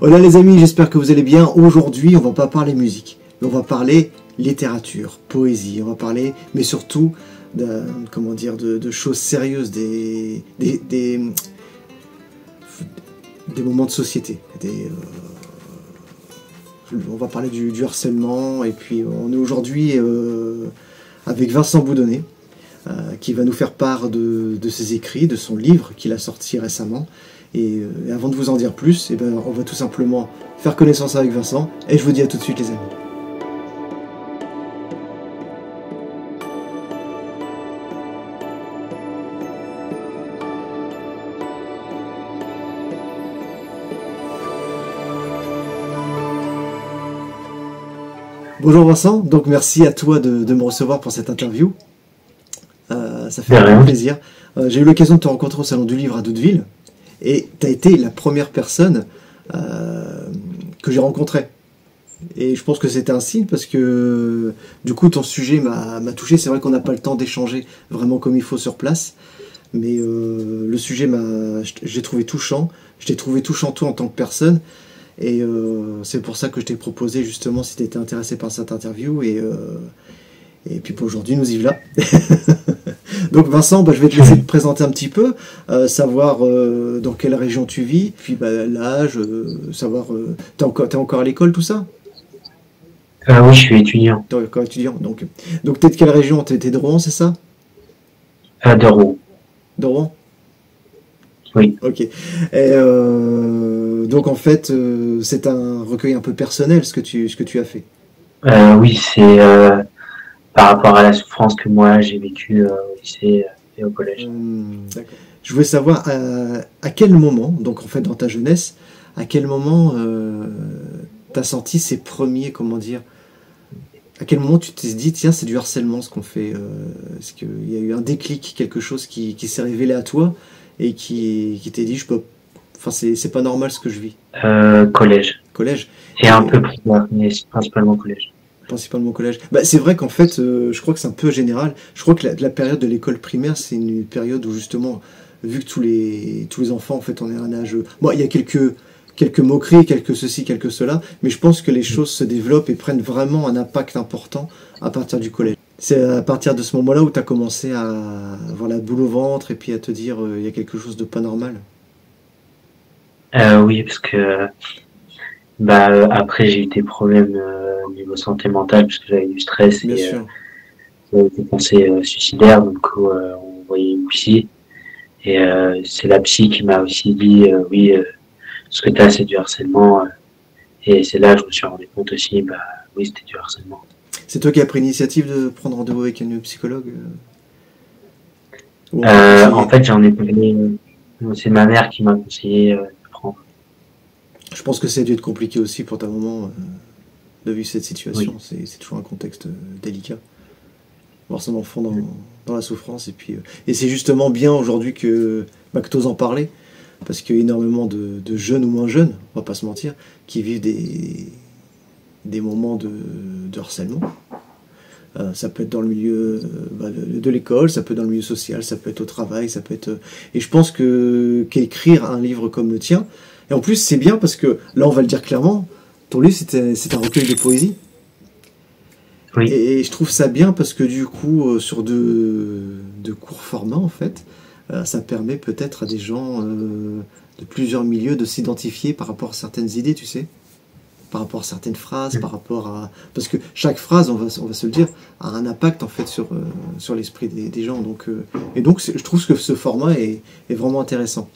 Hola les amis, j'espère que vous allez bien. Aujourd'hui, on va pas parler musique, mais on va parler littérature, poésie. On va parler, mais surtout, de choses sérieuses, des moments de société. On va parler du harcèlement, et puis on est aujourd'hui avec Vincent Boudonné, qui va nous faire part de ses écrits, de son livre qu'il a sorti récemment. Et avant de vous en dire plus, on va tout simplement faire connaissance avec Vincent, et je vous dis à tout de suite les amis. Bonjour Vincent, donc merci à toi de me recevoir pour cette interview. Ça fait vraiment plaisir. J'ai eu l'occasion de te rencontrer au Salon du Livre à Doudeville, et tu as été la première personne que j'ai rencontrée. Et je pense que c'était un signe, parce que du coup ton sujet m'a touché. C'est vrai qu'on n'a pas le temps d'échanger vraiment comme il faut sur place, mais le sujet j'ai trouvé touchant. Je t'ai trouvé touchant toi en tant que personne. Et c'est pour ça que je t'ai proposé justement si tu étais intéressé par cette interview. Et puis pour aujourd'hui, nous y voilà. Donc Vincent, je vais te laisser te présenter un petit peu, savoir dans quelle région tu vis, puis l'âge, savoir... t'es encore à l'école, tout ça? Oui, je suis étudiant. T'es encore étudiant, donc t'es de quelle région? T'es de Rouen, c'est ça? De Rouen. De Rouen? Oui. Ok. Et donc en fait, c'est un recueil un peu personnel ce que tu as fait. Oui, c'est par rapport à la souffrance que moi j'ai vécue au lycée et au collège. D'accord. Je voulais savoir à quel moment, donc en fait dans ta jeunesse, à quel moment t'as senti ces premiers, comment dire, à quel moment tu t'es dit tiens c'est du harcèlement ce qu'on fait, est-ce qu'il y a eu un déclic, quelque chose qui s'est révélé à toi et qui t'est dit enfin c'est pas normal ce que je vis. Collège. Collège. Et un peu primaire, mais principalement collège. Principalement collège. C'est vrai qu'en fait, je crois que c'est un peu général. Je crois que la période de l'école primaire, c'est une période où justement, vu que tous les enfants, en fait, on est à un âge... Bon, il y a quelques moqueries, quelques ceci, quelques cela, mais je pense que les choses se développent et prennent vraiment un impact important à partir du collège. C'est à partir de ce moment-là où tu as commencé à avoir la boule au ventre et puis à te dire il y a quelque chose de pas normal. Oui, parce que après j'ai eu des problèmes au niveau santé mentale, parce que j'avais du stress Bien et sûr. j'avais des pensées suicidaires, donc on voyait une psy. Et c'est la psy qui m'a aussi dit oui, ce que t'as c'est du harcèlement. Et c'est là que je me suis rendu compte aussi, oui, c'était du harcèlement. C'est toi qui as pris l'initiative de prendre rendez-vous avec un psychologue ou on t'a En conseillé? fait, j'en ai parlé, c'est ma mère qui m'a conseillé de prendre. Je pense que ça a dû être compliqué aussi pour ta maman de vivre cette situation. Oui. C'est toujours un contexte délicat. Voir son enfant dans la souffrance. Et c'est justement bien aujourd'hui que tu oses en parler. Parce qu'il y a énormément de jeunes ou moins jeunes, on va pas se mentir, qui vivent des moments de harcèlement. Ça peut être dans le milieu de l'école, ça peut être dans le milieu social, ça peut être au travail, ça peut être... Et je pense qu'écrire un livre comme le tien, et en plus c'est bien parce que, là on va le dire clairement, ton livre c'est un recueil de poésie. Oui. Et je trouve ça bien parce que du coup, sur de courts formats en fait, ça permet peut-être à des gens de plusieurs milieux de s'identifier par rapport à certaines idées, tu sais, par rapport à certaines phrases, par rapport à... Parce que chaque phrase, on va se le dire, a un impact en fait sur l'esprit des gens. Et donc je trouve que ce format est vraiment intéressant.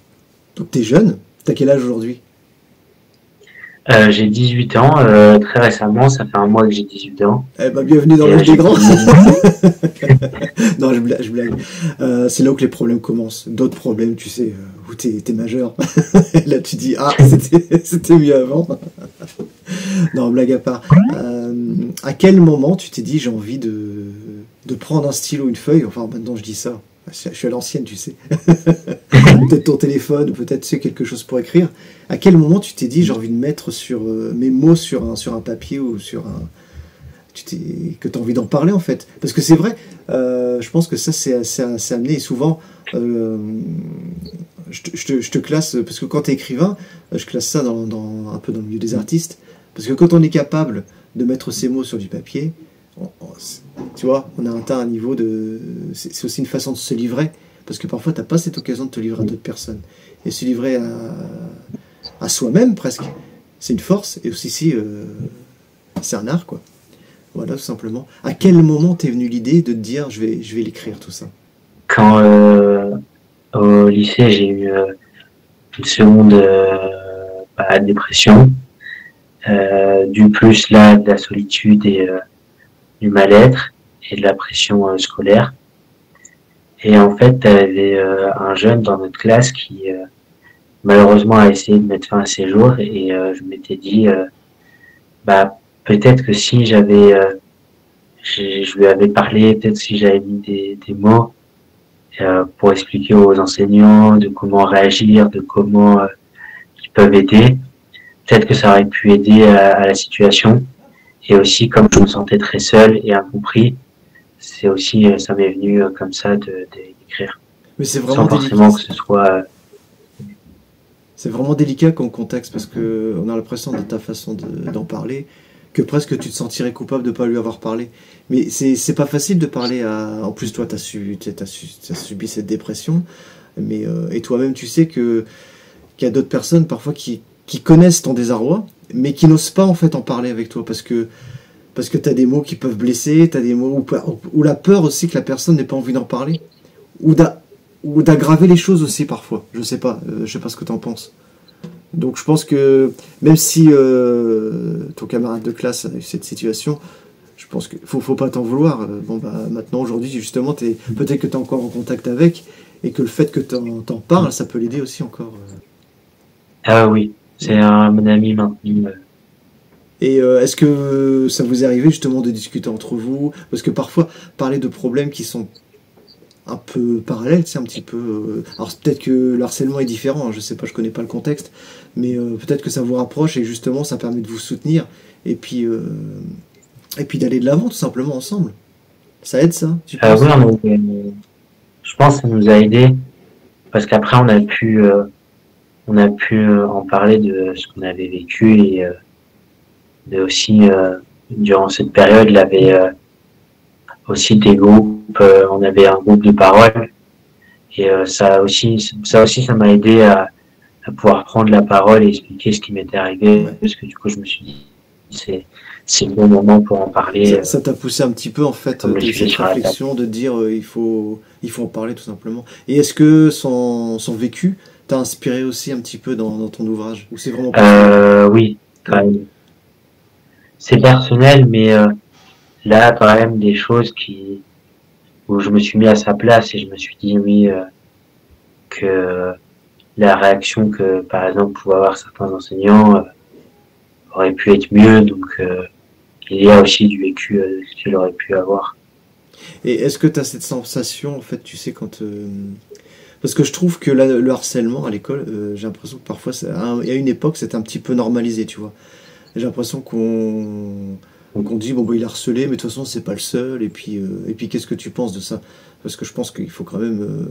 Donc t'es jeune, t'as quel âge aujourd'hui? J'ai 18 ans, très récemment, ça fait un mois que j'ai 18 ans. Eh ben, bienvenue dans Et l'âge des j'ai grands. fini. Non, je blague. C'est là où que les problèmes commencent. D'autres problèmes, tu sais, où t'es majeur. Et là, tu dis, ah, c'était mieux avant. Non, blague à part. À quel moment tu t'es dit, j'ai envie de prendre un stylo, une feuille, enfin, maintenant je dis ça. Je suis à l'ancienne, tu sais. Peut-être ton téléphone, peut-être c'est quelque chose pour écrire. À quel moment tu t'es dit, j'ai envie de mettre sur mes mots sur un papier ou que tu as envie d'en parler en fait. Parce que c'est vrai, je pense que ça c'est amené, et souvent je te classe, parce que quand tu es écrivain, je classe ça un peu dans le milieu des artistes, parce que quand on est capable de mettre ses mots sur du papier, tu vois, on a atteint un niveau de... C'est aussi une façon de se livrer, parce que parfois tu n'as pas cette occasion de te livrer à d'autres personnes. Et se livrer à soi-même presque, c'est une force, et aussi c'est un art, quoi. Voilà, tout simplement. À quel moment t'es venu l'idée de te dire je vais l'écrire tout ça? Quand au lycée, j'ai eu une seconde dépression, du plus là de la solitude et du mal-être et de la pression scolaire. Et en fait, il y avait un jeune dans notre classe qui malheureusement a essayé de mettre fin à ses jours, et je m'étais dit peut-être que si je lui avais parlé, peut-être si j'avais mis des mots pour expliquer aux enseignants de comment réagir, de comment ils peuvent aider, peut-être que ça aurait pu aider à la situation. Et aussi, comme je me sentais très seul et incompris, c'est aussi, ça m'est venu comme ça d'écrire. Mais c'est vraiment sans forcément que ce soit... C'est vraiment délicat comme contexte, parce que on a l'impression de ta façon d'en parler que presque tu te sentirais coupable de ne pas lui avoir parlé. Mais c'est pas facile de parler à... En plus, toi, t'as subi cette dépression, mais et toi-même, tu sais qu'il y a d'autres personnes parfois qui connaissent ton désarroi, mais qui n'osent pas en fait en parler avec toi, parce que t'as des mots qui peuvent blesser, t'as des mots ou la peur aussi que la personne n'ait pas envie d'en parler, ou d'aggraver les choses aussi parfois. Je sais pas ce que t'en penses. Donc je pense que même si ton camarade de classe a eu cette situation, je pense qu'il faut pas t'en vouloir. Maintenant, aujourd'hui, justement, peut-être que tu es encore en contact avec, et que le fait que t'en parles, ça peut l'aider aussi encore. Ah oui, c'est mon ami maintenant. Et est-ce que ça vous est arrivé justement de discuter entre vous? Parce que parfois, parler de problèmes qui sont un peu parallèles, c'est un petit peu... alors peut-être que le harcèlement est différent, hein, je sais pas, je connais pas le contexte, mais peut-être que ça vous rapproche, et justement ça permet de vous soutenir, et puis d'aller de l'avant tout simplement ensemble. Ça aide, ça, tu penses? Oui, je pense que ça nous a aidés, parce qu'après on a pu en parler de ce qu'on avait vécu, et aussi durant cette période, il y avait aussi des groupes, on avait un groupe de parole, et ça aussi ça m'a aidé à pouvoir prendre la parole et expliquer ce qui m'était arrivé, Ouais. parce que du coup je me suis dit c'est le bon moment pour en parler. Ça t'a poussé un petit peu en fait, Comme le sujet cette sur la table. réflexion de dire il faut en parler tout simplement. Et est-ce que son vécu t'a inspiré aussi un petit peu dans ton ouvrage, ou c'est vraiment personnel? Oui, quand même. C'est personnel, mais là quand même des choses où je me suis mis à sa place, et je me suis dit oui, que la réaction que par exemple pouvaient avoir certains enseignants aurait pu être mieux, donc il y a aussi du vécu qu'il aurait pu avoir. Et est-ce que tu as cette sensation, en fait, tu sais, quand... Parce que je trouve que le harcèlement à l'école, j'ai l'impression que parfois, il y a une époque, c'était un petit peu normalisé, tu vois. J'ai l'impression qu'on dit, bon, bah, il est harcelé, mais de toute façon, c'est pas le seul, et puis qu'est-ce que tu penses de ça? Parce que je pense qu'il faut quand même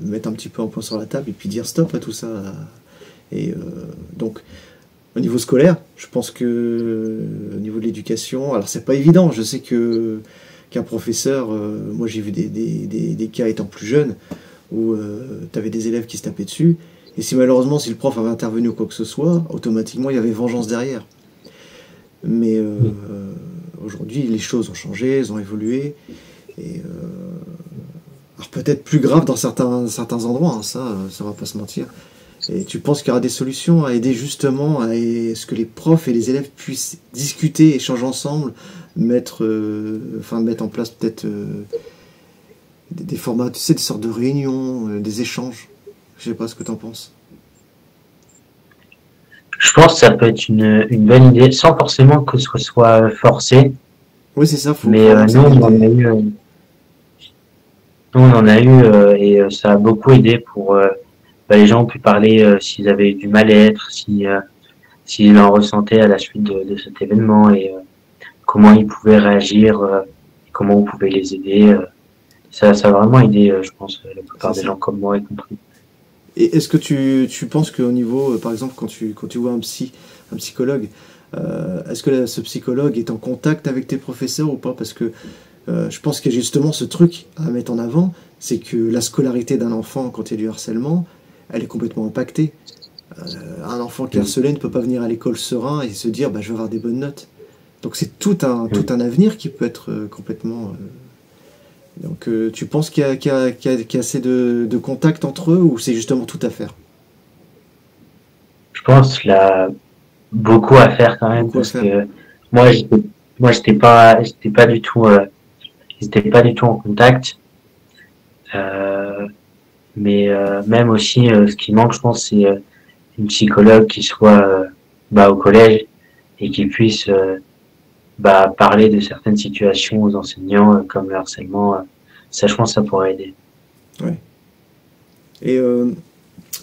mettre un petit peu un point sur la table, et puis dire stop à tout ça. Et donc, au niveau scolaire, je pense que au niveau de l'éducation, alors c'est pas évident, je sais qu'un professeur, moi j'ai vu des cas étant plus jeune, où tu avais des élèves qui se tapaient dessus, et si malheureusement, si le prof avait intervenu ou quoi que ce soit, automatiquement il y avait vengeance derrière. Mais aujourd'hui, les choses ont changé, elles ont évolué, et alors peut-être plus grave dans certains endroits, hein, ça va pas se mentir. Et tu penses qu'il y aura des solutions à aider justement à ce que les profs et les élèves puissent discuter, échanger ensemble, mettre en place peut-être des formats, tu sais, des sortes de réunions, des échanges. Je sais pas ce que tu en penses. Je pense que ça peut être une bonne idée, sans forcément que ce soit forcé. Oui, c'est ça, faut Mais lancer nous, des on en a idées. eu, et ça a beaucoup aidé pour les gens ont pu parler s'ils avaient eu du mal-être, s'ils en ressentaient à la suite de cet événement. Et comment ils pouvaient réagir, comment on pouvait les aider. Ça a vraiment aidé, je pense, la plupart des gens comme moi y compris. Et est-ce que tu penses qu'au niveau, par exemple, quand tu vois un psychologue, est-ce que ce psychologue est en contact avec tes professeurs ou pas? Parce que je pense qu'il y a justement ce truc à mettre en avant, c'est que la scolarité d'un enfant, quand il y a du harcèlement, elle est complètement impactée. Un enfant qui est harcelé ne peut pas venir à l'école serein et se dire bah, je vais avoir des bonnes notes. Donc c'est tout un avenir qui peut être complètement... Donc tu penses qu'il y a assez de contact entre eux ou c'est justement tout à faire? Je pense qu'il y a beaucoup à faire quand même parce que moi j'étais pas du tout en contact. Mais même aussi ce qui manque je pense c'est une psychologue qui soit au collège et qui puisse parler de certaines situations aux enseignants comme le harcèlement. Ça, je pense, ça pourrait aider. Ouais. Et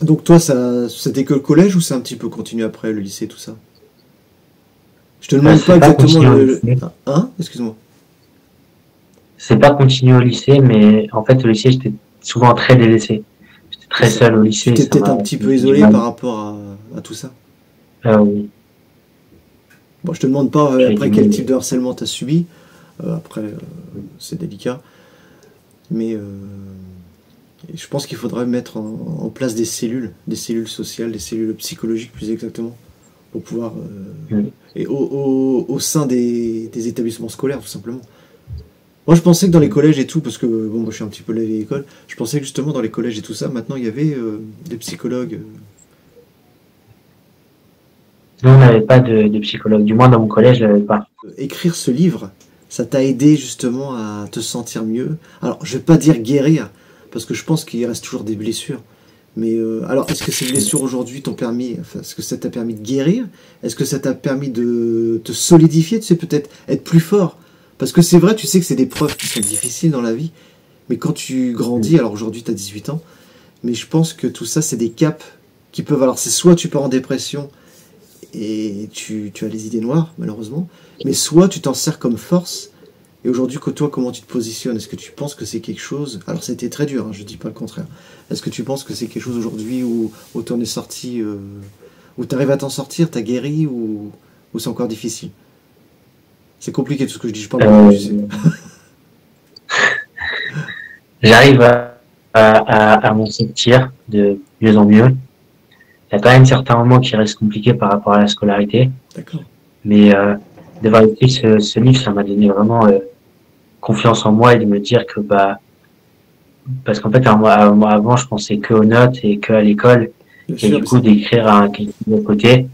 donc toi, c'était que le collège ou c'est un petit peu continué après le lycée, tout ça? Je te demande pas exactement Hein? Excuse-moi. C'est pas continué au lycée, mais en fait au lycée j'étais souvent très délaissé. J'étais très seul au lycée. Tu t'étais peut-être un petit peu isolé par rapport à tout ça? Oui. Bon, je te demande pas après quel type de harcèlement t'as subi. Après, c'est délicat. Mais je pense qu'il faudrait mettre en place des cellules sociales, des cellules psychologiques plus exactement, pour pouvoir... et au sein des établissements scolaires, tout simplement. Moi, je pensais que dans les collèges et tout, parce que, bon, moi, je suis un petit peu la vieille école, je pensais que justement dans les collèges et tout ça, maintenant, il y avait des psychologues... Nous, on n'avait pas de psychologue. Du moins, dans mon collège, je l'avais pas. Écrire ce livre, ça t'a aidé justement à te sentir mieux. Alors, je vais pas dire guérir, parce que je pense qu'il reste toujours des blessures. Mais alors, est-ce que ces blessures aujourd'hui t'ont permis, enfin, est-ce que ça t'a permis de guérir? Est-ce que ça t'a permis de te solidifier, tu sais, peut-être être plus fort? Parce que c'est vrai, tu sais que c'est des preuves qui sont difficiles dans la vie, mais quand tu grandis, alors aujourd'hui tu as 18 ans, mais je pense que tout ça, c'est des caps qui peuvent... Alors, c'est soit tu pars en dépression et tu as les idées noires, malheureusement, mais soit tu t'en sers comme force. Et aujourd'hui, toi, comment tu te positionnes? Est-ce que tu penses que c'est quelque chose... Alors, c'était très dur, hein, je dis pas le contraire. Est-ce que tu penses que c'est quelque chose aujourd'hui où tu en es sorti, où tu arrives à t'en sortir, t'as guéri, ou c'est encore difficile? C'est compliqué tout ce que je dis, je parle de tu sais. J'arrive à m'en sortir de mieux en mieux. Il y a quand même certains moments qui restent compliqués par rapport à la scolarité. D'accord. Mais d'avoir écrit ce livre, ça m'a donné vraiment confiance en moi et de me dire que parce qu'en fait avant je pensais que aux notes et que à l'école et du coup d'écrire quelque chose à côté,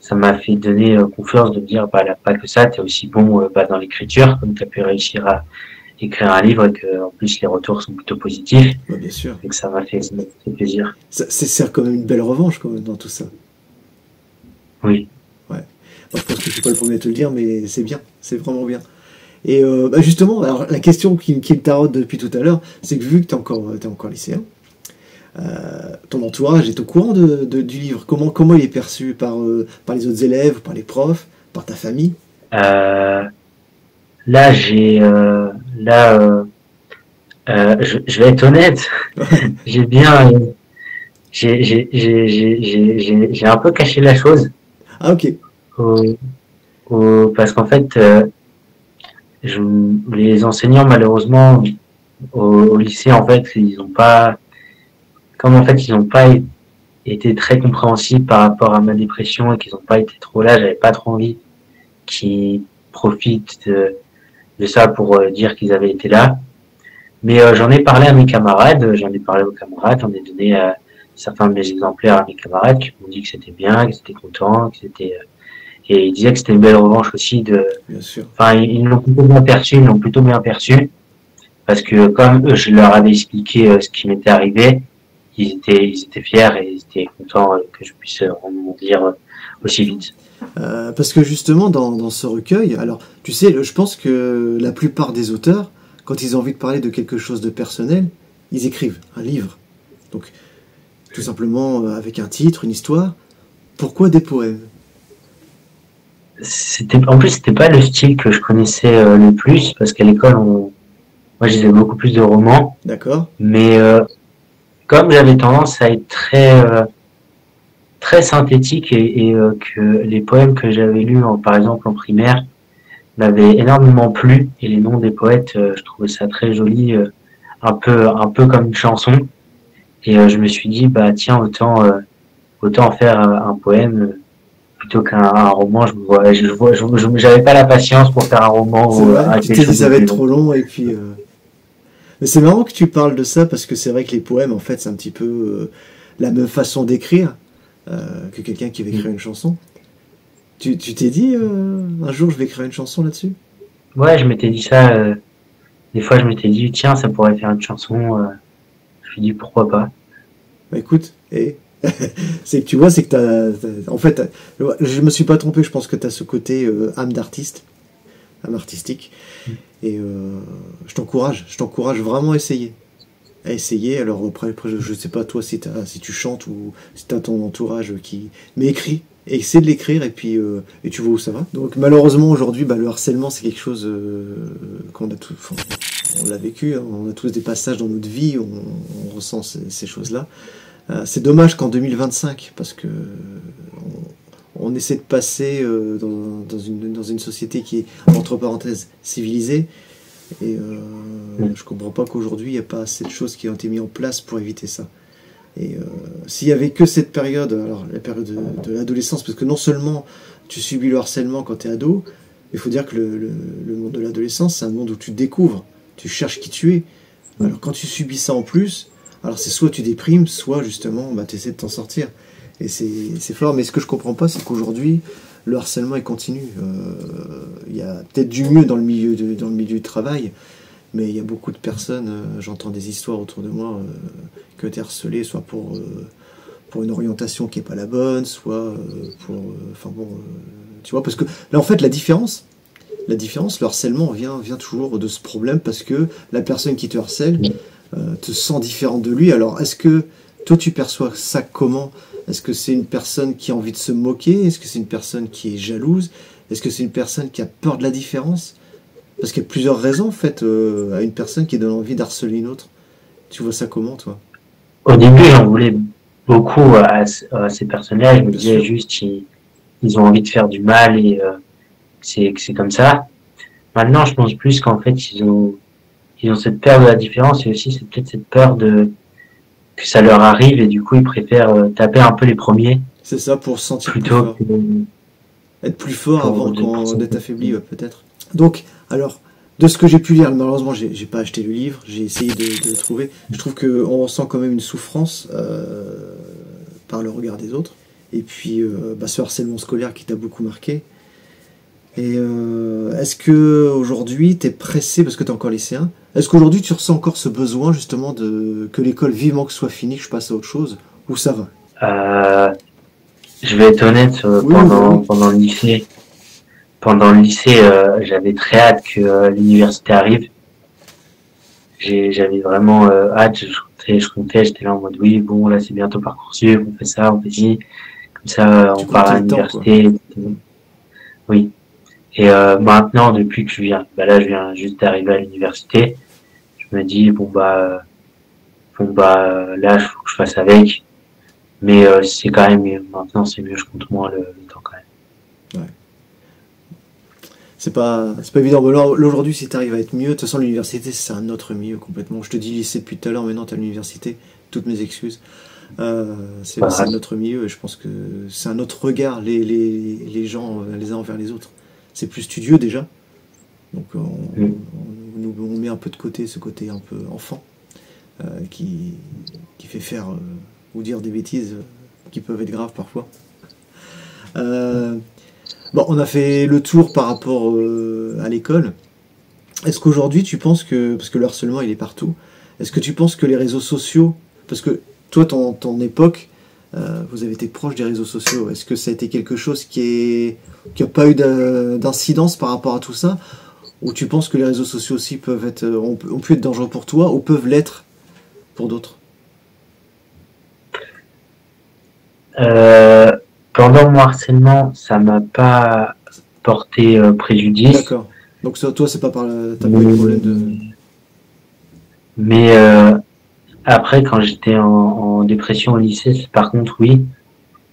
ça m'a fait donner confiance de me dire là pas que ça, t'es aussi bon dans l'écriture, comme tu as pu réussir à écrire un livre et que en plus les retours sont plutôt positifs. Ouais, bien sûr. Donc ça m'a fait plaisir. C'est quand même une belle revanche quand même dans tout ça. Oui. Ouais. Moi, je pense que je suis pas le premier à te le dire, mais c'est bien, c'est vraiment bien. Et justement, alors la question qui me taraude depuis tout à l'heure, c'est que vu que t'es encore lycéen, ton entourage est au courant du livre. Comment il est perçu par les autres élèves, par les profs, par ta famille? Là, je vais être honnête. J'ai un peu caché la chose. Ah, ok. Parce qu'en fait, les enseignants, malheureusement, au lycée, en fait, ils n'ont pas été très compréhensifs par rapport à ma dépression et qu'ils n'ont pas été trop là. J'avais pas trop envie qu'ils profitent de ça pour dire qu'ils avaient été là. Mais j'en ai parlé à mes camarades, j'en ai donné certains de mes exemplaires à mes camarades qui m'ont dit que c'était bien, qu'ils étaient contents, et ils disaient que c'était une belle revanche aussi Bien sûr. Enfin, ils l'ont plutôt bien perçu, parce que comme eux, je leur avais expliqué ce qui m'était arrivé, ils étaient fiers et ils étaient contents que je puisse rebondir aussi vite. Parce que justement, dans ce recueil, alors, tu sais, je pense que la plupart des auteurs, quand ils ont envie de parler de quelque chose de personnel, ils écrivent un livre. Donc, tout simplement avec un titre, une histoire. Pourquoi des poèmes? en plus, c'était pas le style que je connaissais le plus, parce qu'à l'école, moi, je lisais beaucoup plus de romans. D'accord. Mais comme j'avais tendance à être très synthétique et que les poèmes que j'avais lus, par exemple en primaire, m'avaient énormément plu, et les noms des poètes, je trouvais ça très joli, un peu comme une chanson. Et je me suis dit, bah tiens, autant en faire un poème plutôt qu'un roman. J'avais pas la patience pour faire un roman C'est ou vrai, tu quelque t'es dit chose de ça va plus être long. trop long et puis... Mais c'est marrant que tu parles de ça parce que c'est vrai que les poèmes, en fait, c'est un petit peu la même façon d'écrire que quelqu'un qui va écrire une chanson. Tu t'es dit un jour je vais écrire une chanson là-dessus? Ouais, je m'étais dit ça. Des fois, je m'étais dit, tiens, ça pourrait faire une chanson. Je me suis dit, pourquoi pas. Bah écoute, et c'est que tu vois, c'est que en fait, je me suis pas trompé, je pense que tu as ce côté âme d'artiste, âme artistique, et je t'encourage vraiment à essayer. Alors après, je sais pas toi si tu chantes ou si tu as ton entourage qui... Mais écris, et essaie de l'écrire et tu vois où ça va. Donc malheureusement aujourd'hui, bah, le harcèlement c'est quelque chose qu'on a tout... Enfin, on l'a vécu, hein, on a tous des passages dans notre vie où on ressent ces choses-là. C'est dommage qu'en 2025, parce que on essaie de passer dans une société qui est, entre parenthèses, civilisée, et je comprends pas qu'aujourd'hui, il n'y a pas assez de choses qui ont été mises en place pour éviter ça. Et s'il y avait que cette période, alors la période de l'adolescence, parce que non seulement tu subis le harcèlement quand tu es ado, il faut dire que le monde de l'adolescence, c'est un monde où tu te découvres, tu cherches qui tu es. Alors quand tu subis ça en plus, alors c'est soit tu déprimes, soit justement bah, tu essaies de t'en sortir. Et c'est fort, mais ce que je comprends pas, c'est qu'aujourd'hui, le harcèlement est continu. Il y a peut-être du mieux dans le milieu du travail, mais il y a beaucoup de personnes, j'entends des histoires autour de moi, qui ont été harcelées, soit pour une orientation qui n'est pas la bonne, soit enfin bon, tu vois, parce que là en fait le harcèlement vient toujours de ce problème parce que la personne qui te harcèle te sent différent de lui. Alors est-ce que toi tu perçois ça comment? Est-ce que c'est une personne qui a envie de se moquer? Est-ce que c'est une personne qui est jalouse? Est-ce que c'est une personne qui a peur de la différence? Parce qu'il y a plusieurs raisons en fait à une personne qui donne envie d'harceler une autre. Tu vois ça comment toi? Au début, j'en voulais beaucoup à ces personnages. Je me Bien disais sûr. juste, ils ont envie de faire du mal et que c'est comme ça. Maintenant, je pense plus qu'en fait, ils ont cette peur de la différence et aussi c'est peut-être cette peur que ça leur arrive et du coup, ils préfèrent taper un peu les premiers C'est ça pour se sentir plus plutôt fort. que Être plus fort avant pour s'en d'être affaibli peut-être. Donc, alors, de ce que j'ai pu lire, malheureusement j'ai pas acheté le livre, j'ai essayé de le trouver. Je trouve qu'on ressent quand même une souffrance par le regard des autres. Et puis bah, ce harcèlement scolaire qui t'a beaucoup marqué. Et est-ce que aujourd'hui t'es pressé parce que t'es encore lycéen? Est-ce qu'aujourd'hui tu ressens encore ce besoin justement de que l'école vivement que ce soit fini, que je passe à autre chose, ou ça va? euh, je vais être honnête, Oui, oui, bah oui. pendant le lycée, j'avais très hâte que l'université arrive. J'avais vraiment hâte, je comptais, j'étais là en mode oui, bon, là c'est bientôt Parcoursup, on fait ça, on fait ci, comme ça Tu on part comptais à le temps quoi. l'université, oui. Et maintenant, depuis que je viens juste d'arriver à l'université, je me dis là, il faut que je fasse avec. Mais c'est quand même mieux. Maintenant, c'est mieux, je compte moins le temps quand même. Ouais. C'est pas évident. Mais là, aujourd'hui, si tu arrives à être mieux, de toute façon, l'université, c'est un autre milieu complètement. Je te dis lycée depuis tout à l'heure, maintenant, tu as l'université. Toutes mes excuses. C'est Voilà. un autre milieu et je pense que c'est un autre regard, les gens les uns envers les autres. C'est plus studieux déjà. Donc, on met un peu de côté ce côté un peu enfant qui fait faire ou dire des bêtises qui peuvent être graves parfois. Euh, Bon, on a fait le tour par rapport à l'école. Est-ce qu'aujourd'hui tu penses que, parce que le harcèlement il est partout, est-ce que tu penses que les réseaux sociaux, parce que toi ton époque, vous avez été proche des réseaux sociaux, est-ce que ça a été quelque chose qui a pas eu d'incidence par rapport à tout ça, ou tu penses que les réseaux sociaux aussi ont pu être dangereux pour toi, ou peuvent l'être pour d'autres? Euh, Pendant mon harcèlement, ça m'a pas porter préjudice. D'accord. Donc toi, c'est pas t'as pas eu de problème de... Mais après, quand j'étais en dépression au lycée, par contre, oui,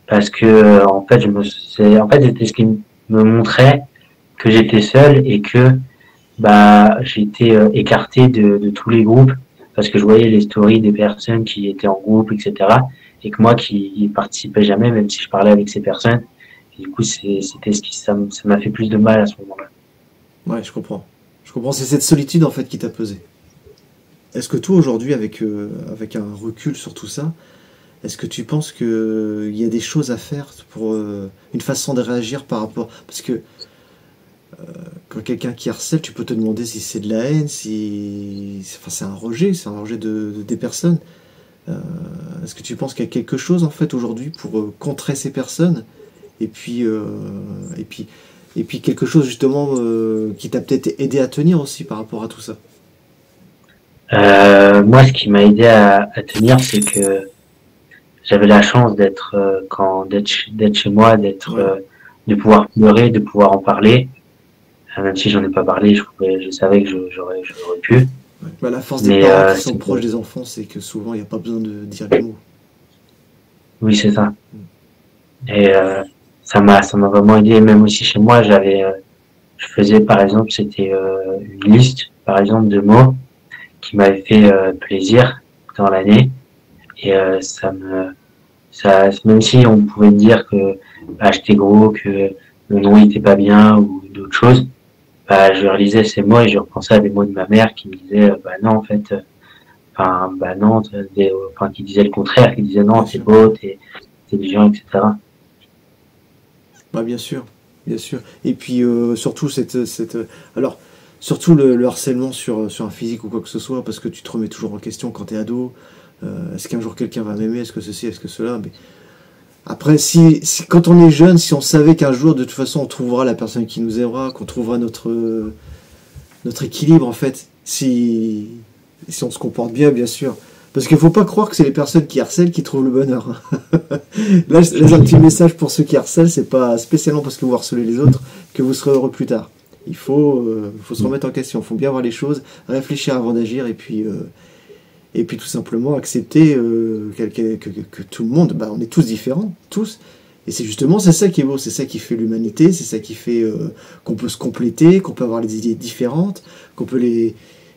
parce que en fait, c'était ce qui me montrait que j'étais seul et que bah j'étais écarté de tous les groupes parce que je voyais les stories des personnes qui étaient en groupe, etc. Et que moi qui y participais jamais, même si je parlais avec ces personnes. Et du coup, c'était ça m'a fait plus de mal à ce moment-là. Ouais, je comprends. Je comprends, c'est cette solitude en fait qui t'a pesé. Est-ce que toi aujourd'hui, avec un recul sur tout ça, est-ce que tu penses qu'il y a des choses à faire pour une façon de réagir par rapport... Parce que quand quelqu'un qui harcèle, tu peux te demander si c'est de la haine, si... Enfin, c'est un rejet des personnes. Euh, Est-ce que tu penses qu'il y a quelque chose en fait aujourd'hui pour contrer ces personnes et puis, et puis, et puis quelque chose justement qui t'a peut-être aidé à tenir aussi par rapport à tout ça? Moi, ce qui m'a aidé à tenir, c'est que j'avais la chance d'être chez moi, Ouais. de pouvoir pleurer, de pouvoir en parler. Même si j'en ai pas parlé, je savais que j'aurais pu. Ouais. Bah, la force des Mais parents qui sont proches des enfants, c'est que souvent il n'y a pas besoin de dire les mots. oui, c'est ça. Mm. Et ça m'a vraiment aidé. Même aussi chez moi, je faisais par exemple, c'était une liste, par exemple, de mots qui m'avaient fait plaisir dans l'année. Et même si on pouvait me dire que bah, j'étais gros, que mon nom était pas bien ou d'autres choses, bah, je relisais ces mots et je repensais à des mots de ma mère qui me disaient, bah non, en fait, enfin, bah non, enfin, qui disaient le contraire, qui disaient non, Bien t'es sûr. beau, t'es intelligent, etc. Bah, bien sûr. Bien sûr. Et puis surtout alors surtout le harcèlement sur un physique ou quoi que ce soit, parce que tu te remets toujours en question quand t'es ado. Est-ce qu'un jour quelqu'un va m'aimer? Est-ce que ceci? Est-ce que cela? Mais après, quand on est jeune, si on savait qu'un jour, de toute façon, on trouvera la personne qui nous aimera, qu'on trouvera notre équilibre, en fait, si on se comporte bien, bien sûr. Parce qu'il faut pas croire que c'est les personnes qui harcèlent qui trouvent le bonheur. Là, un petit message pour ceux qui harcèlent, c'est pas spécialement parce que vous harcelez les autres que vous serez heureux plus tard. Il faut se remettre en question, il faut bien voir les choses, réfléchir avant d'agir, et puis tout simplement accepter que tout le monde, bah, on est tous différents, tous. Et c'est ça qui est beau, c'est ça qui fait l'humanité, c'est ça qui fait qu'on peut se compléter, qu'on peut avoir des idées différentes, qu'on peut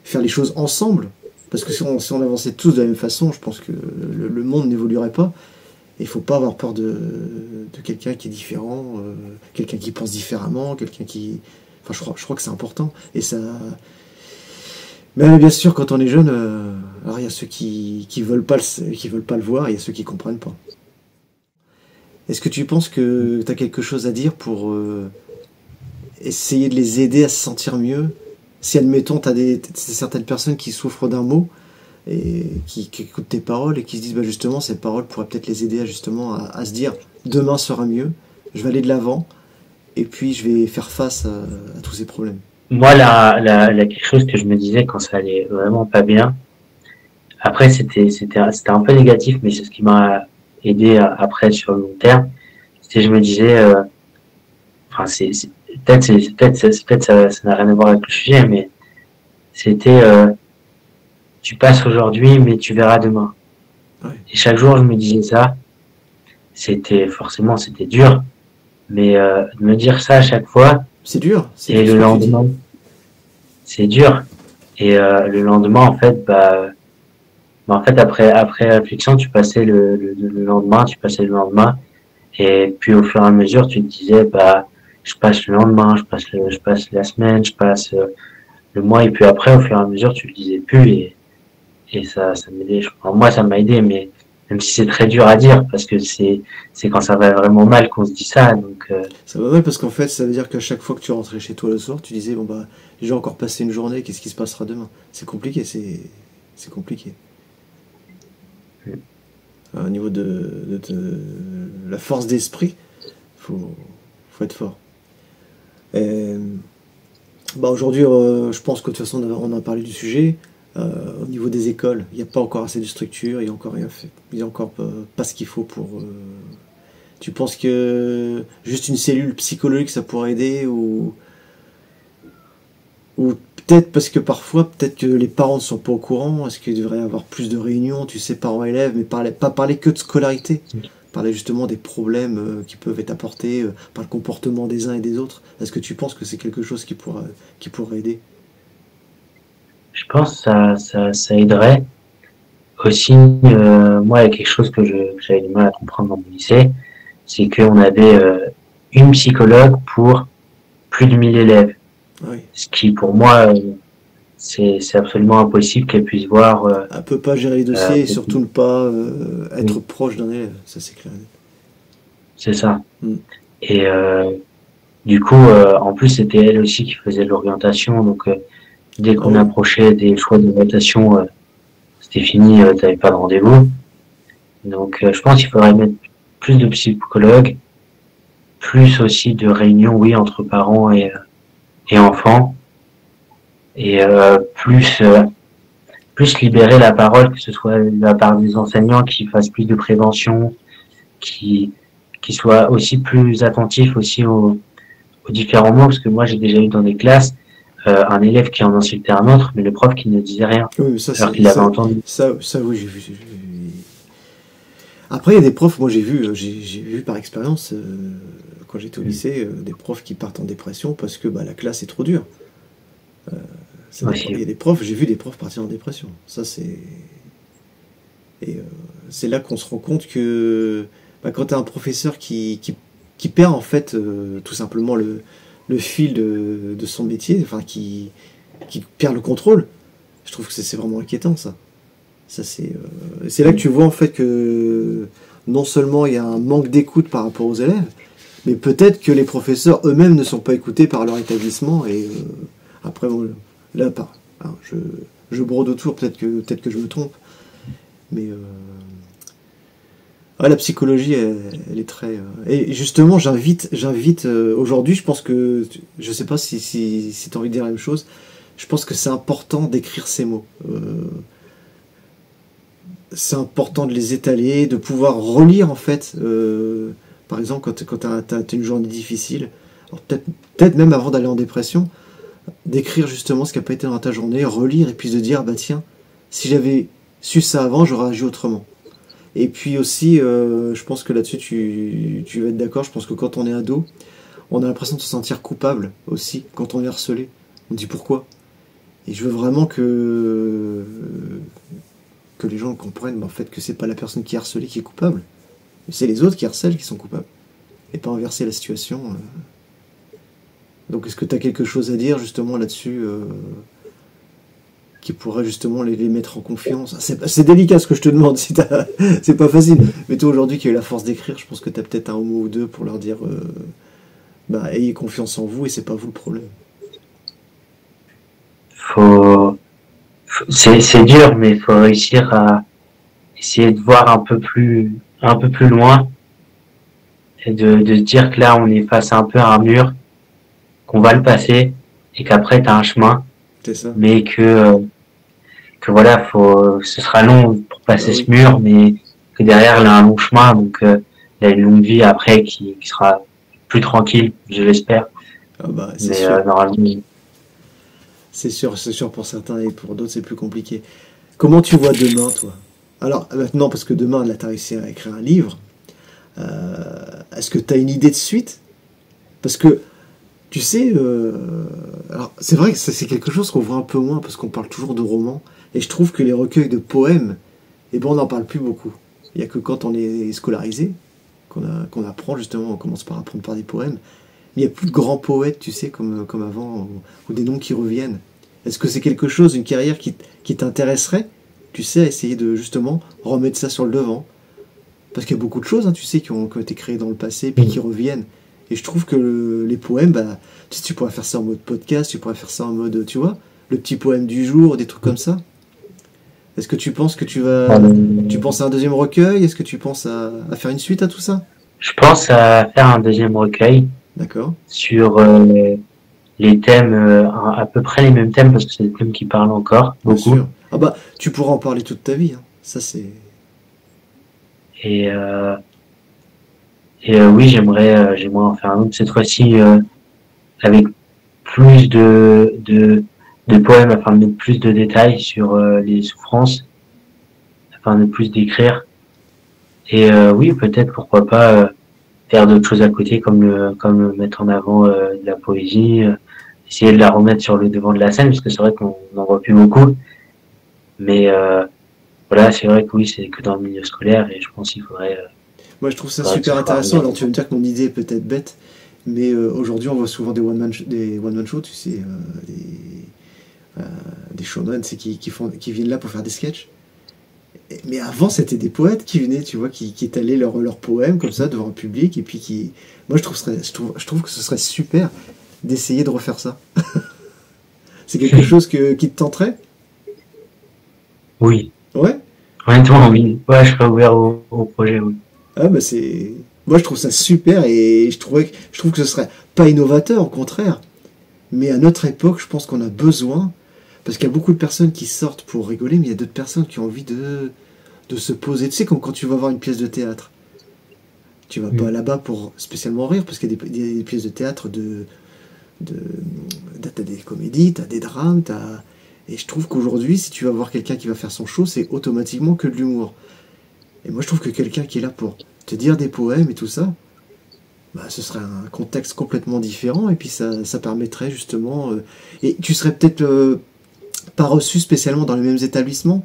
faire les choses ensemble. Parce que si on avançait tous de la même façon, je pense que le monde n'évoluerait pas. Et il faut pas avoir peur de quelqu'un qui est différent, quelqu'un qui pense différemment, quelqu'un qui... Enfin, je crois que c'est important. Et ça, mais bien sûr, quand on est jeune, alors il y a ceux qui veulent pas qui veulent pas le voir, et il y a ceux qui comprennent pas. Est-ce que tu penses que tu as quelque chose à dire pour essayer de les aider à se sentir mieux? Si admettons certaines personnes qui souffrent d'un mot et qui écoutent tes paroles et qui se disent bah justement ces paroles pourraient peut-être les aider à se dire demain sera mieux, je vais aller de l'avant et puis je vais faire face à tous ces problèmes. Moi, quelque chose que je me disais quand ça allait vraiment pas bien, après, c'était un peu négatif, mais c'est ce qui m'a aidé après sur le long terme. Je me disais, enfin, peut-être ça n'a rien à voir avec le sujet, mais c'était, tu passes aujourd'hui, mais tu verras demain. Ouais. Et chaque jour, je me disais ça. C'était dur, mais de me dire ça à chaque fois, C'est dur et ce le que tu dis. lendemain, c'est dur. Et le lendemain, en fait, en fait, après réflexion, tu passais le lendemain, tu passais le lendemain, et puis au fur et à mesure, tu te disais, bah, je passe le lendemain, je passe la semaine, je passe le mois, et puis après, au fur et à mesure, tu le disais plus, et ça m'aidait. Enfin, moi, ça m'a aidé, mais même si c'est très dur à dire, parce que c'est quand ça va vraiment mal qu'on se dit ça, donc Ça va mal parce qu'en fait, ça veut dire qu'à chaque fois que tu rentrais chez toi le soir, tu disais bon bah j'ai encore passé une journée, qu'est-ce qui se passera demain? C'est compliqué, c'est compliqué. Au niveau de la force d'esprit, faut faut être fort. Et, bah aujourd'hui, je pense que de toute façon on a parlé du sujet. Au niveau des écoles, il n'y a pas encore assez de structure, il y a encore rien fait, il y a encore pas ce qu'il faut pour Tu penses que juste une cellule psychologique ça pourrait aider, ou peut-être parce que parfois peut-être que les parents ne sont pas au courant, est-ce qu'il devrait y avoir plus de réunions, tu sais, parents-élèves, mais pas parler que de scolarité, parler justement des problèmes qui peuvent être apportés par le comportement des uns et des autres. Est-ce que tu penses que c'est quelque chose qui pourrait aider? Je pense que ça aiderait. Aussi, moi, il y a quelque chose que j'avais du mal à comprendre dans mon lycée, c'est qu'on avait une psychologue pour plus de 1000 élèves. Oui. Ce qui, pour moi, c'est absolument impossible qu'elle puisse voir. Elle peut pas gérer les dossiers et surtout ne pas être proche d'un élève, ça c'est clair. C'est ça. Mm. Et du coup, en plus, c'était elle aussi qui faisait l'orientation, donc dès qu'on approchait des choix d'orientation, c'était fini, t'avais pas de rendez-vous. Donc, je pense qu'il faudrait mettre plus de psychologues, plus aussi de réunions, oui, entre parents et enfants, et plus libérer la parole, que ce soit de la part des enseignants qui fassent plus de prévention, qui soient aussi plus attentifs aussi aux différents mots, parce que moi j'ai déjà eu dans des classes un élève qui en insultait un autre, mais le prof qui ne disait rien, oui, ça, alors qu'il avait entendu. Ça oui, j'ai vu. Après, il y a des profs, moi j'ai vu par expérience, quand j'étais au lycée, des profs qui partent en dépression parce que la classe est trop dure. Il y a des profs, j'ai vu des profs partir en dépression. Ça c'est... Et c'est là qu'on se rend compte que quand tu as un professeur qui perd en fait tout simplement le fil de son métier, enfin qui perd le contrôle, je trouve que c'est vraiment inquiétant ça. C'est là que tu vois en fait que non seulement il y a un manque d'écoute par rapport aux élèves, mais peut-être que les professeurs eux-mêmes ne sont pas écoutés par leur établissement. Et après, là, je brode autour, peut-être que je me trompe, mais la psychologie, elle est très... Et justement, j'invite aujourd'hui, je pense que... Je sais pas si tu as envie de dire la même chose. Je pense que c'est important d'écrire ces mots. C'est important de les étaler, de pouvoir relire, en fait. Par exemple, quand t'as une journée difficile, peut-être même avant d'aller en dépression, d'écrire justement ce qui n'a pas été dans ta journée, relire, et puis de dire, tiens, si j'avais su ça avant, j'aurais agi autrement. Et puis aussi, je pense que là-dessus, tu vas être d'accord, je pense que quand on est ado, on a l'impression de se sentir coupable aussi, quand on est harcelé. On dit pourquoi. Et je veux vraiment que les gens comprennent en fait que c'est pas la personne qui est harcelée qui est coupable, mais c'est les autres qui harcèlent qui sont coupables. Et pas inverser la situation. Donc est-ce que tu as quelque chose à dire justement là-dessus qui pourrait justement les mettre en confiance? C'est délicat ce que je te demande, c'est pas facile. Mais toi aujourd'hui qui as eu la force d'écrire, je pense que tu as peut-être un mot ou deux pour leur dire ayez confiance en vous et c'est pas vous le problème. C'est dur, mais il faut réussir à essayer de voir un peu plus loin et de se dire que là on est face un peu à un mur, qu'on va le passer et qu'après t'as un chemin. C'est ça. Mais que voilà, ce sera long pour passer ce mur, mais que derrière il y a un long chemin, donc il y a une longue vie après qui sera plus tranquille, je l'espère. C'est sûr. Normalement. C'est sûr pour certains et pour d'autres c'est plus compliqué. Comment tu vois demain, toi? Alors maintenant, parce que demain là t'as réussi à écrire un livre, est-ce que t'as une idée de suite? Parce que tu sais, alors c'est vrai que c'est quelque chose qu'on voit un peu moins parce qu'on parle toujours de romans, et je trouve que les recueils de poèmes, on n'en parle plus beaucoup. Il n'y a que quand on est scolarisé qu'on apprend justement, on commence par apprendre par des poèmes. Il n'y a plus de grands poètes, tu sais, comme avant, ou des noms qui reviennent. Est-ce que c'est quelque chose, une carrière qui t'intéresserait, tu sais, à essayer de justement remettre ça sur le devant? Parce qu'il y a beaucoup de choses, tu sais, qui ont été créées dans le passé, puis qui reviennent. Et je trouve que les poèmes, tu sais, tu pourrais faire ça en mode podcast, tu pourrais faire ça en mode, tu vois, le petit poème du jour, des trucs comme ça. Est-ce que tu penses que tu penses à un deuxième recueil? Est-ce que tu penses à faire une suite à tout ça? Je pense à faire un deuxième recueil. D'accord. Sur les thèmes, à peu près les mêmes thèmes, parce que c'est des thèmes qui parlent encore beaucoup. Bien sûr. Tu pourras en parler toute ta vie, hein. Ça c'est... Et oui, j'aimerais en faire un autre, cette fois-ci avec plus de poèmes, afin de mettre plus de détails sur les souffrances, afin de plus d'écrire. Et oui, peut-être, pourquoi pas, faire d'autres choses à côté, comme mettre en avant de la poésie, essayer de la remettre sur le devant de la scène, parce que c'est vrai qu'on n'en voit plus beaucoup. Mais voilà, c'est vrai que oui, c'est que dans le milieu scolaire, et je pense qu'il faudrait... Moi, je trouve ça super intéressant. Alors, tu vas me dire que mon idée est peut-être bête, mais aujourd'hui, on voit souvent des one-man shows, tu sais, des showmen, c'est qui viennent là pour faire des sketchs. Mais avant, c'était des poètes qui venaient, tu vois, qui étalaient leurs poèmes comme ça devant un public, et puis qui... Moi, je trouve que ce serait super d'essayer de refaire ça. C'est quelque chose qui te tenterait? Oui. Ouais? Honnêtement, oui. Ouais, je serais ouvert au projet, oui. Ah bah c'est... Moi, je trouve ça super, et je trouve que ce serait pas innovateur, au contraire. Mais à notre époque, je pense qu'on a besoin, parce qu'il y a beaucoup de personnes qui sortent pour rigoler, mais il y a d'autres personnes qui ont envie de se poser. Tu sais, comme quand tu vas voir une pièce de théâtre. Tu vas pas là-bas pour spécialement rire, parce qu'il y a des pièces de théâtre t'as des comédies, t'as des drames, et je trouve qu'aujourd'hui, si tu vas voir quelqu'un qui va faire son show, c'est automatiquement que de l'humour. Et moi, je trouve que quelqu'un qui est là pour te dire des poèmes et tout ça, bah, ce serait un contexte complètement différent, et puis ça permettrait justement... et tu serais peut-être pas reçu spécialement dans les mêmes établissements.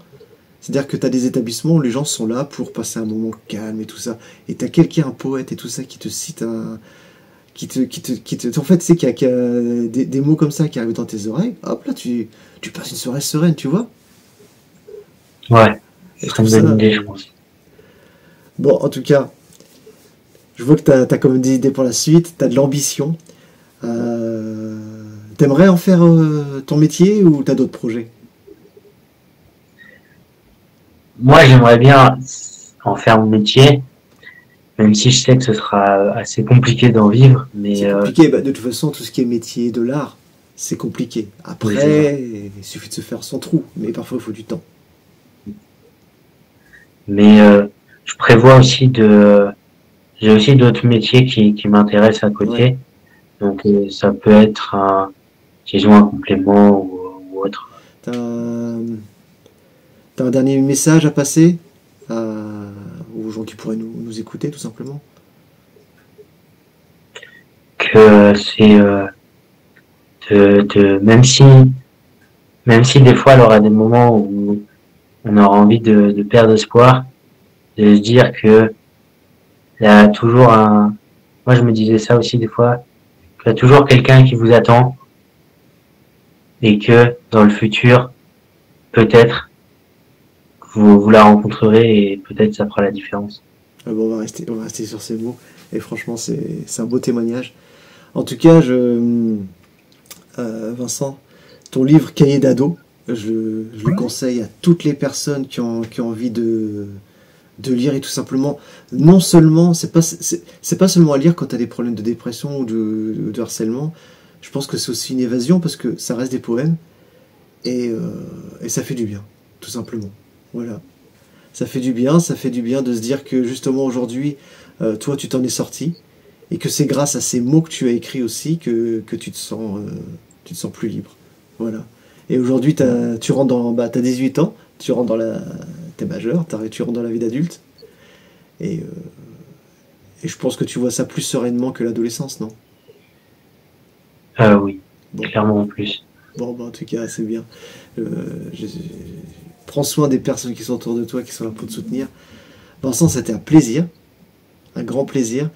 C'est-à-dire que tu as des établissements où les gens sont là pour passer un moment calme et tout ça. Et tu as quelqu'un, un poète et tout ça, qui te cite un... En fait, tu sais qu'il y a des mots comme ça qui arrivent dans tes oreilles. Hop là, tu passes une soirée sereine, tu vois. Ouais, c'est une bonne idée, je pense. Bon, en tout cas, je vois que tu as quand même des idées pour la suite, tu as de l'ambition. T'aimerais en faire ton métier, ou tu as d'autres projets? Moi, j'aimerais bien en faire mon métier, même si je sais que ce sera assez compliqué d'en vivre. Mais c'est compliqué, de toute façon, tout ce qui est métier de l'art, c'est compliqué. Après, il suffit de se faire son trou, mais parfois il faut du temps. Mais je prévois aussi j'ai aussi d'autres métiers qui m'intéressent à côté. Ouais. Donc ça peut être disons un complément ou autre. T'as un dernier message à passer aux gens qui pourraient nous écouter, tout simplement? Que c'est même si des fois il y aura des moments où on aura envie de perdre espoir, de se dire que il y a toujours moi je me disais ça aussi des fois, qu'il y a toujours quelqu'un qui vous attend, et que dans le futur, peut-être, vous la rencontrerez, et peut-être ça fera la différence. Bon, on va rester sur ces mots, et franchement c'est un beau témoignage. En tout cas, Vincent, ton livre Cahier d'ado, je le conseille à toutes les personnes qui ont envie de lire, et tout simplement, non seulement, c'est pas seulement à lire quand tu as des problèmes de dépression ou de harcèlement. Je pense que c'est aussi une évasion, parce que ça reste des poèmes, et ça fait du bien, tout simplement. Voilà. Ça fait du bien de se dire que justement aujourd'hui, toi tu t'en es sorti, et que c'est grâce à ces mots que tu as écrits aussi que tu te sens plus libre. Voilà. Et aujourd'hui, tu rentres dans... t'as 18 ans, tu rentres t'es majeur, tu rentres dans la vie d'adulte, et je pense que tu vois ça plus sereinement que l'adolescence, non? Oui, bon. Clairement en plus. Bon, en tout cas, c'est bien. Prends soin des personnes qui sont autour de toi, qui sont là pour te soutenir. Vincent, c'était un plaisir, un grand plaisir.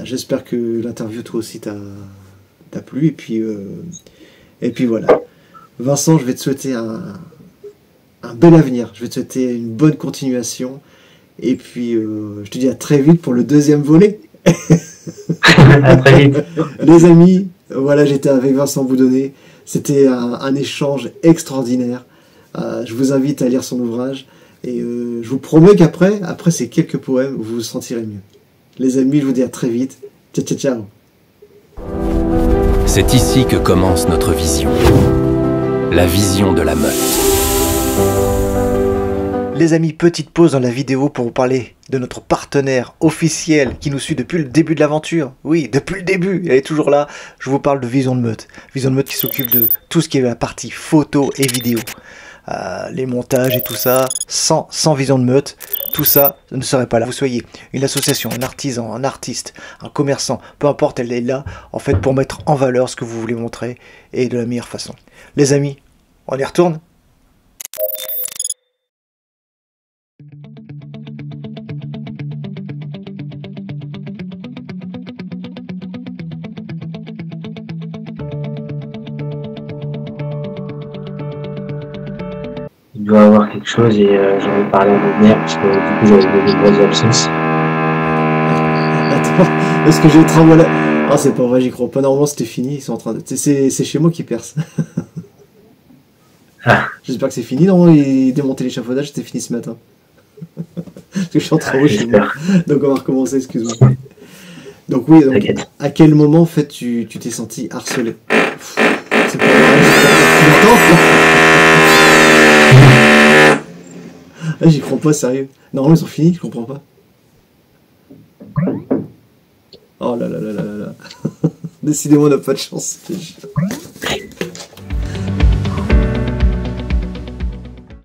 J'espère que l'interview, toi aussi, t'a plu, et puis voilà. Vincent, je vais te souhaiter un bel avenir, je vais te souhaiter une bonne continuation, et puis je te dis à très vite pour le deuxième volet. À très vite. Les amis, voilà, j'étais avec Vincent Boudonné, c'était un échange extraordinaire. Je vous invite à lire son ouvrage, et je vous promets qu'après ces quelques poèmes, vous vous sentirez mieux. Les amis, je vous dis à très vite. Ciao, ciao, ciao. C'est ici que commence notre vision. La vision de la meute. Les amis, petite pause dans la vidéo pour vous parler de notre partenaire officiel qui nous suit depuis le début de l'aventure. Oui, depuis le début, elle est toujours là. Je vous parle de Vision de Meute. Vision de Meute qui s'occupe de tout ce qui est la partie photo et vidéo. Les montages et tout ça, sans Vision de Meute, tout ça ne serait pas là. Vous soyez une association, un artisan, un artiste, un commerçant, peu importe, elle est là en fait pour mettre en valeur ce que vous voulez montrer et de la meilleure façon. Les amis, on y retourne ? Il doit avoir quelque chose et j'en ai parlé à ma mère parce que du coup j'avais de nombreuses absences. Attends, est-ce que j'ai tremblé là? Ah, c'est pas vrai, j'y crois pas. Normalement c'était fini, ils sont en train de... C'est chez moi qui perce. Ah. J'espère que c'est fini. Non, ils démontaient l'échafaudage, c'était fini ce matin. Parce que je suis en travaux chez moi. Donc on va recommencer, excuse-moi. Donc oui, donc, à quel moment en fait tu t'es senti harcelé? C'est pas vrai, ah, j'y crois pas, sérieux. Normalement ils ont fini, je comprends pas. Oh là là là là là là. Décidément on n'a pas de chance.